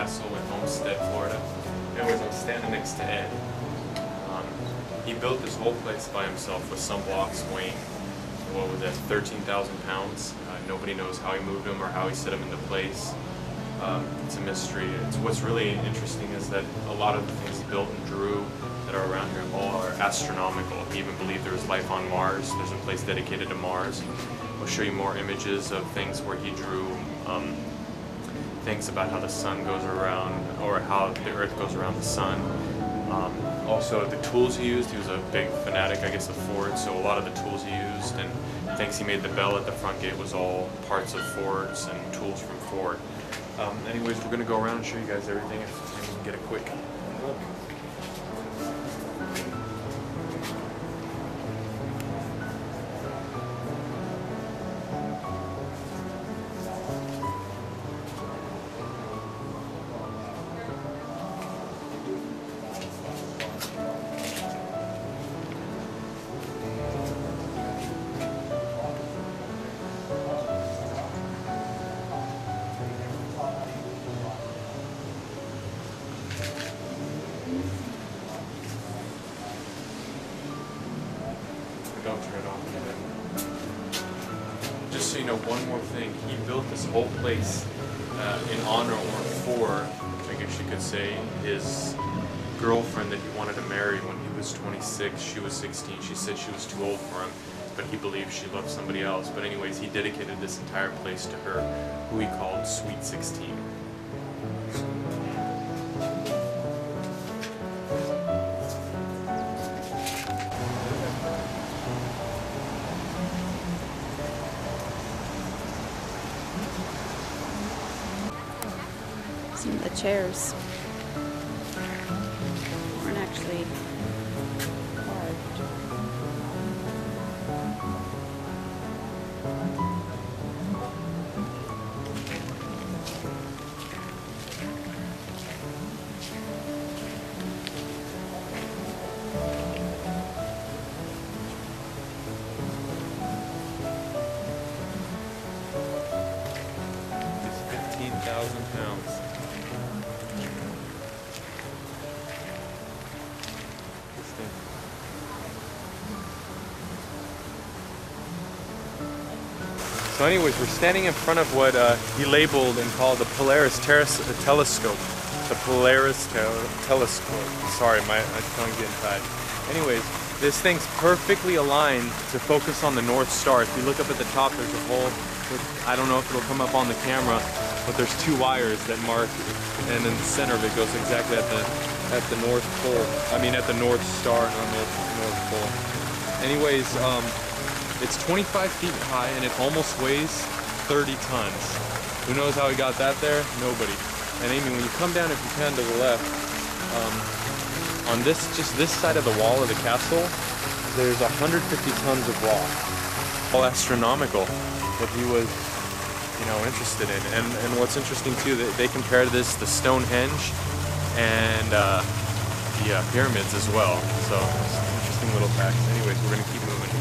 castle in Homestead, Florida. Anyways, I'm standing next to Ed. He built this whole place by himself with some blocks weighing, what was that, 13,000 pounds. Nobody knows how he moved them or how he set them into place. It's a mystery. What's really interesting is that a lot of the things he built and drew that are around here all are astronomical. He even believed there was life on Mars. There's a place dedicated to Mars. I'll show you more images of things where he drew things about how the sun goes around, or how the earth goes around the sun. Also, the tools he used, he was a big fanatic, I guess, of Ford, so a lot of the tools he used and things he made, the bell at the front gate was all parts of Ford's and tools from Ford. Anyways, we're going to go around and show you guys everything if we can get a quick look. Don't turn it off again. Just so you know, one more thing. He built this whole place in honor or for, I guess you could say, his girlfriend that he wanted to marry when he was 26. She was 16. She said she was too old for him, but he believed she loved somebody else. But anyways, he dedicated this entire place to her, who he called Sweet 16. Some of the chairs aren't actually carved. It's 15,000 pounds. So anyways, we're standing in front of what he labeled and called the Polaris telescope. The Polaris telescope. Sorry, my tongue's getting tied. Anyways, this thing's perfectly aligned to focus on the North Star. If you look up at the top, there's a hole. I don't know if it'll come up on the camera, but there's two wires that mark, and in the center of it goes exactly at the North Pole. I mean, at the North Star, not North Pole. Anyways, it's 25 feet high and it almost weighs 30 tons. Who knows how he got that there? Nobody. And Amy, when you come down, if you can, to the left, on just this side of the wall of the castle, there's 150 tons of rock. All astronomical that he was, interested in. And what's interesting too, that they compared this to Stonehenge and the pyramids as well. So it's an interesting little fact. Anyways, we're gonna keep moving.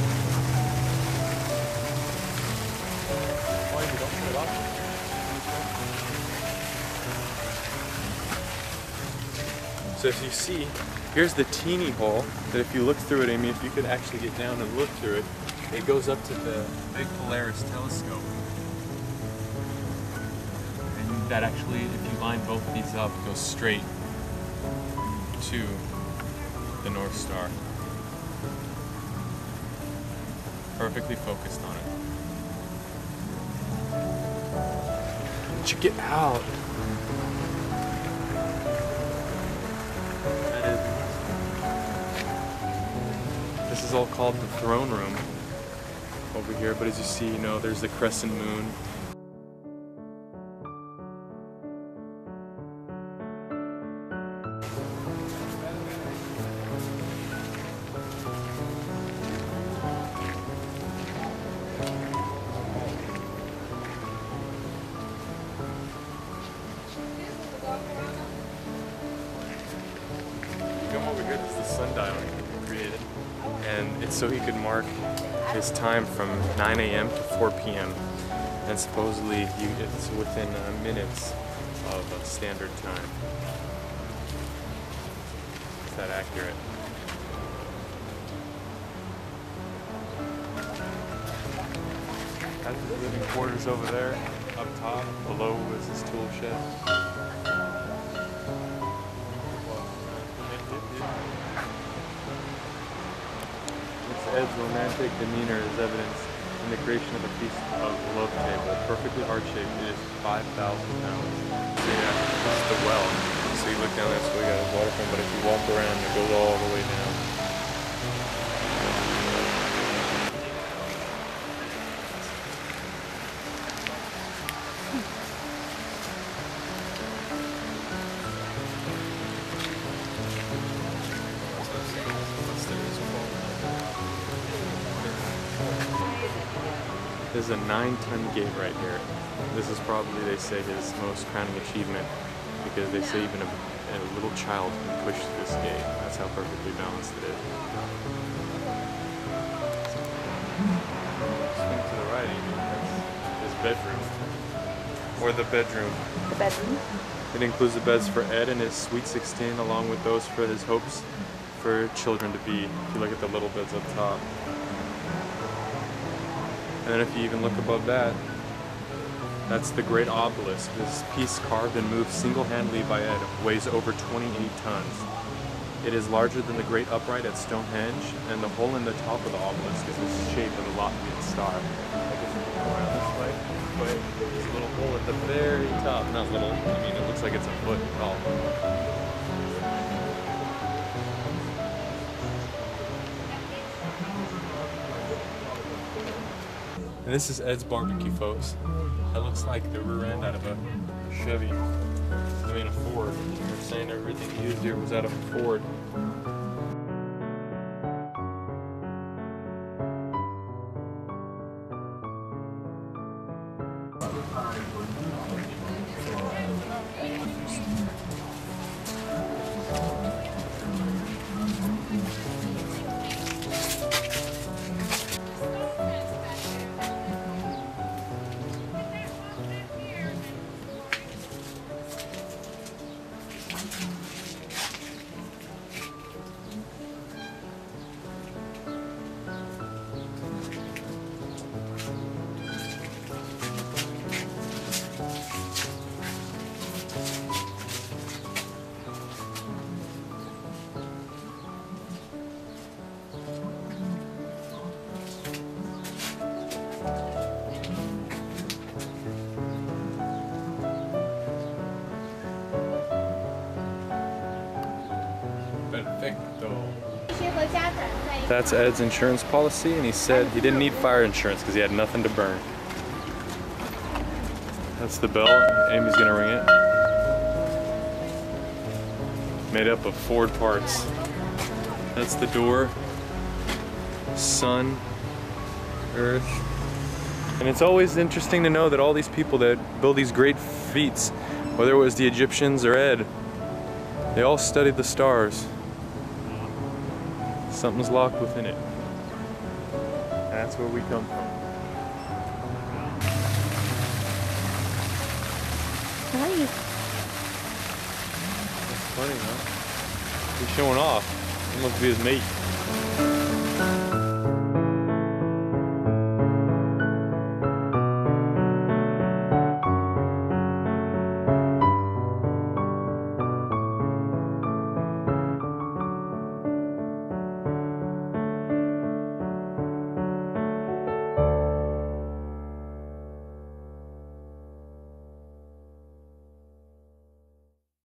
So if you see, here's the teeny hole that if you look through it, Amy, if you could actually get down and look through it, it goes up to the big Polaris telescope. And that actually, if you line both of these up, goes straight to the North Star. Perfectly focused on it. Check it out. This is all called the throne room over here, but as you see, there's the crescent moon. Come over here, this is the sundial he created. And it's so he could mark his time from 9 a.m. to 4 p.m. And supposedly it's within minutes of standard time. Is that accurate? That's his living quarters over there. Up top, below is his tool shed. Ed's romantic demeanor is evidenced in the creation of a piece of love table, perfectly heart-shaped. It is 5,000 pounds. So yeah, this is the well. So you look down there, so we got his waterfront, but if you walk around, it goes all the way down. There's a 9-ton gate right here. This is probably, they say, his most crowning achievement, because they say even a little child can push this gate. That's how perfectly balanced it is. Swing to the right, Amy. That's his bedroom. Or the bedroom. The bedroom? It includes the beds for Ed and his Sweet 16, along with those for his hopes for children to be. If you look at the little beds up top. And then if you even look above that, that's the Great Obelisk. This piece carved and moved single-handedly by Ed weighs over 28 tons. It is larger than the Great Upright at Stonehenge, and the hole in the top of the obelisk is the shape of the Latvian star. Like if you go around this way, but there's a little hole at the very top. Not little, I mean it looks like it's a foot tall. And this is Ed's barbecue, folks. That looks like the rear end out of a Chevy. I mean a Ford. They're saying everything he used here was out of a Ford. That's Ed's insurance policy, and he said he didn't need fire insurance because he had nothing to burn. That's the bell. Amy's gonna ring it. Made up of Ford parts. That's the door. Sun, earth. And it's always interesting to know that all these people that build these great feats, whether it was the Egyptians or Ed, they all studied the stars. Something's locked within it. And that's where we come from. Nice. That's funny, huh? He's showing off. He must be his mate.